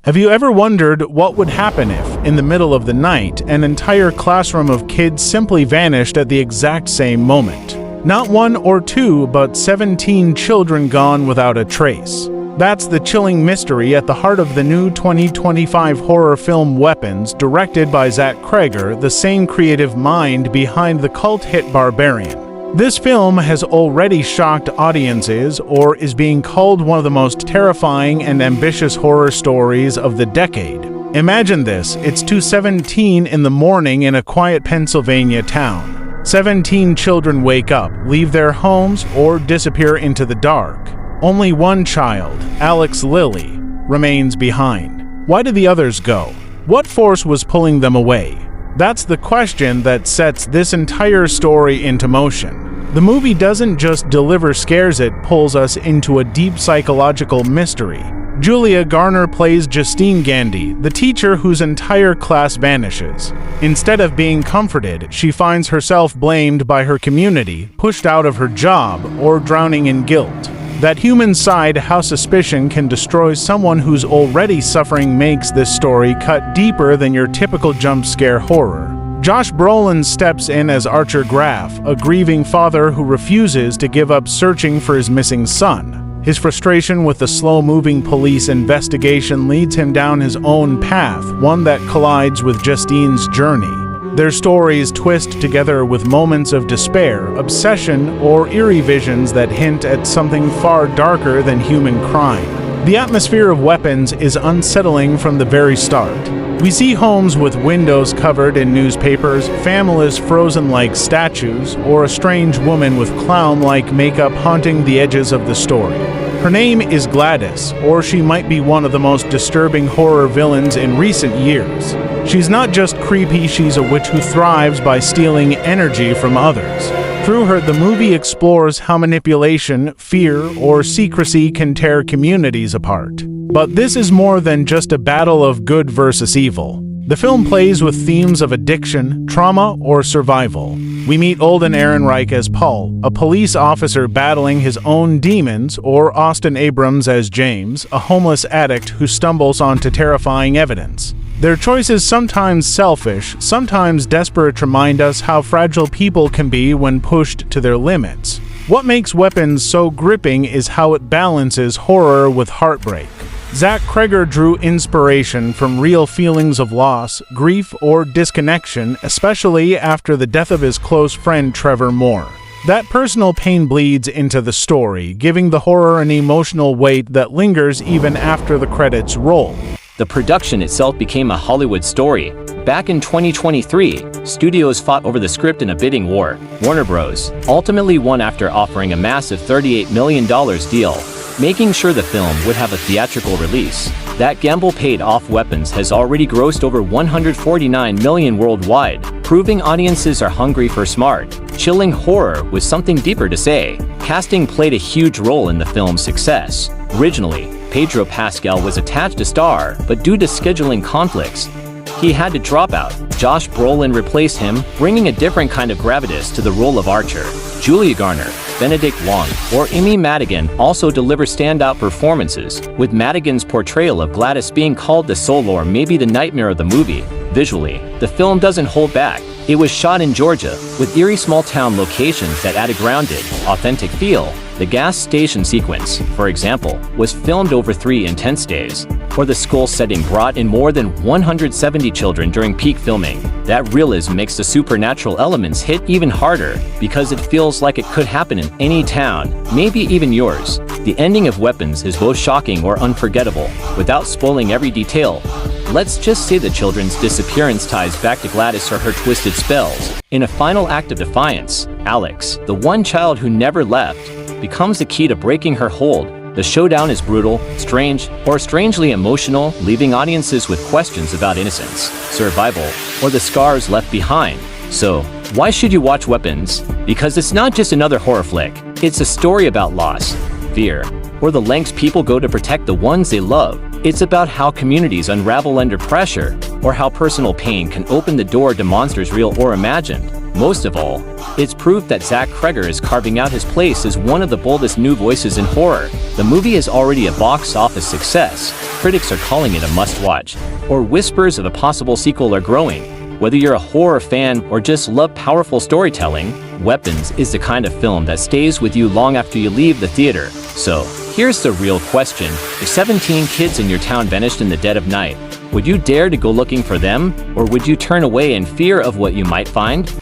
Have you ever wondered what would happen if, in the middle of the night, an entire classroom of kids simply vanished at the exact same moment? Not one or two, but 17 children gone without a trace. That's the chilling mystery at the heart of the new 2025 horror film Weapons, directed by Zach Cregger, the same creative mind behind the cult hit Barbarian. This film has already shocked audiences, or is being called one of the most terrifying and ambitious horror stories of the decade. Imagine this, it's 2:17 in the morning in a quiet Pennsylvania town. 17 children wake up, leave their homes, or disappear into the dark. Only one child, Alex Lilly, remains behind. Why did the others go? What force was pulling them away? That's the question that sets this entire story into motion. The movie doesn't just deliver scares, it pulls us into a deep psychological mystery. Julia Garner plays Justine Gandy, the teacher whose entire class vanishes. Instead of being comforted, she finds herself blamed by her community, pushed out of her job, or drowning in guilt. That human side, how suspicion can destroy someone who's already suffering, makes this story cut deeper than your typical jump scare horror. Josh Brolin steps in as Archer Graff, a grieving father who refuses to give up searching for his missing son. His frustration with the slow-moving police investigation leads him down his own path, one that collides with Justine's journey. Their stories twist together with moments of despair, obsession, or eerie visions that hint at something far darker than human crime. The atmosphere of Weapons is unsettling from the very start. We see homes with windows covered in newspapers, families frozen like statues, or a strange woman with clown-like makeup haunting the edges of the story. Her name is Gladys, or she might be one of the most disturbing horror villains in recent years. She's not just creepy, she's a witch who thrives by stealing energy from others. Through her, the movie explores how manipulation, fear, or secrecy can tear communities apart. But this is more than just a battle of good versus evil. The film plays with themes of addiction, trauma, or survival. We meet Alden Ehrenreich as Paul, a police officer battling his own demons, or Austin Abrams as James, a homeless addict who stumbles onto terrifying evidence. Their choices, sometimes selfish, sometimes desperate, remind us how fragile people can be when pushed to their limits. What makes Weapons so gripping is how it balances horror with heartbreak. Zach Cregger drew inspiration from real feelings of loss, grief, or disconnection, especially after the death of his close friend Trevor Moore. That personal pain bleeds into the story, giving the horror an emotional weight that lingers even after the credits roll. The production itself became a Hollywood story. Back in 2023, studios fought over the script in a bidding war. Warner Bros. Ultimately won after offering a massive $38 million deal, making sure the film would have a theatrical release. That gamble paid off. Weapons has already grossed over $149 million worldwide, proving audiences are hungry for smart, chilling horror with something deeper to say. Casting played a huge role in the film's success. Originally, Pedro Pascal was attached to star, but due to scheduling conflicts, he had to drop out. Josh Brolin replaced him, bringing a different kind of gravitas to the role of Archer. Julia Garner, Benedict Wong, or Amy Madigan also deliver standout performances, with Madigan's portrayal of Gladys being called the soul or maybe the nightmare of the movie. Visually, the film doesn't hold back. It was shot in Georgia, with eerie small-town locations that add a grounded, authentic feel. The gas station sequence, for example, was filmed over 3 intense days. Or the school setting brought in more than 170 children during peak filming. That realism makes the supernatural elements hit even harder, because it feels like it could happen in any town, maybe even yours. The ending of Weapons is both shocking or unforgettable. Without spoiling every detail, let's just say the children's disappearance ties back to Gladys or her twisted spells. In a final act of defiance, Alex, the one child who never left, becomes the key to breaking her hold. The showdown is brutal, strange, or strangely emotional, leaving audiences with questions about innocence, survival, or the scars left behind. So, why should you watch Weapons? Because it's not just another horror flick. It's a story about loss, fear, or the lengths people go to protect the ones they love. It's about how communities unravel under pressure, or how personal pain can open the door to monsters real or imagined. Most of all, it's proof that Zach Cregger is carving out his place as one of the boldest new voices in horror. The movie is already a box office success, critics are calling it a must-watch, or whispers of a possible sequel are growing. Whether you're a horror fan or just love powerful storytelling, Weapons is the kind of film that stays with you long after you leave the theater. So, here's the real question. If 17 kids in your town vanished in the dead of night, would you dare to go looking for them, or would you turn away in fear of what you might find?